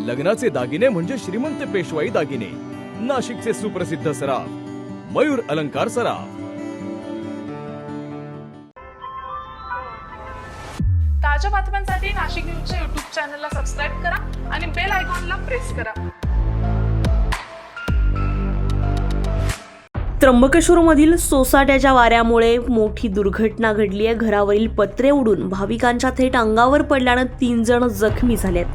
लग्नाचे दागिने म्हणजे श्रीमंत पेशवाई दागिने, नाशिकचे सुप्रसिद्ध सराफ मयूर अलंकार सराफ। ताज्या बातम्यांसाठी नाशिक न्यूजच्या YouTube चॅनलला सबस्क्राईब करा आणि बेल आयकॉनला प्रेस करा। त्र्यंबकेश्वरमधील सोसाट्याच्या वाऱ्यामुळे मोठी दुर्घटना घडली आहे। घरावरील पत्रे उडून भाविकांच्या थेट अंगावर पडल्यानं 3 जण जखमी झालेत।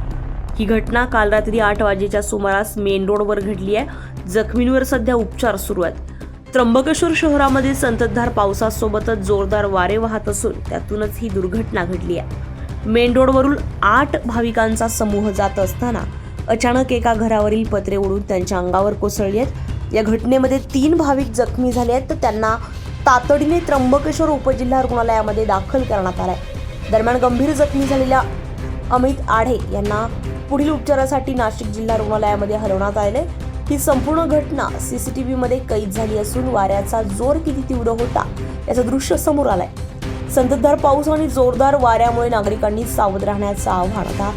ही घटना काल रात्री 8 वाजेच्या सुमारास मेन रोडवर घडली आहे। जखमींवर सध्या उपचार सुरू आहेत। त्र्यंबकेश्वर शहरामध्ये संततधार पावसासोबतच जोरदार वारे वाहत असून त्यातूनच ही दुर्घटना घडली आहे। मेन रोडवरून 8 भाविकांचा समूह जात असताना अचानक एका घरावरील पत्रे उडून त्यांच्या अंगावर कोसळली आहेत। या घटनेमध्ये 3 भाविक जखमी झाले आहेत, तर त्यांना तातडीने त्र्यंबकेश्वर उपजिल्हा रुग्णालयामध्ये दाखल करण्यात आलाय। दरम्यान गंभीर जखमी झालेल्या अमित आढे यांना पुढील उपचारासाठी नाशिक जिल्हा रुग्णालयामध्ये हलवण्यात आले। ही संपूर्ण घटना CCTV मध्ये कैद झाली असून वाऱ्याचा जोर किती तीव्र होता याचं दृश्य समोर आलंय। संततधार पाऊस आणि जोरदार वाऱ्यामुळे नागरिकांनी सावध राहण्याचं आवाहन आता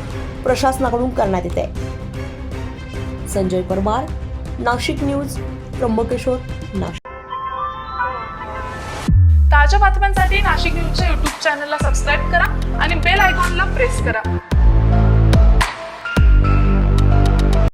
प्रशासनाकडून करण्यात येत आहे। संजय परमार, नाशिक न्यूज, त्र्यंबकेश्वर, नाशिक। ताज्या बातम्यांसाठी नाशिक न्यूजच्या YouTube चॅनलला सबस्क्राईब करा आणि बेल आयकॉनला प्रेस करा।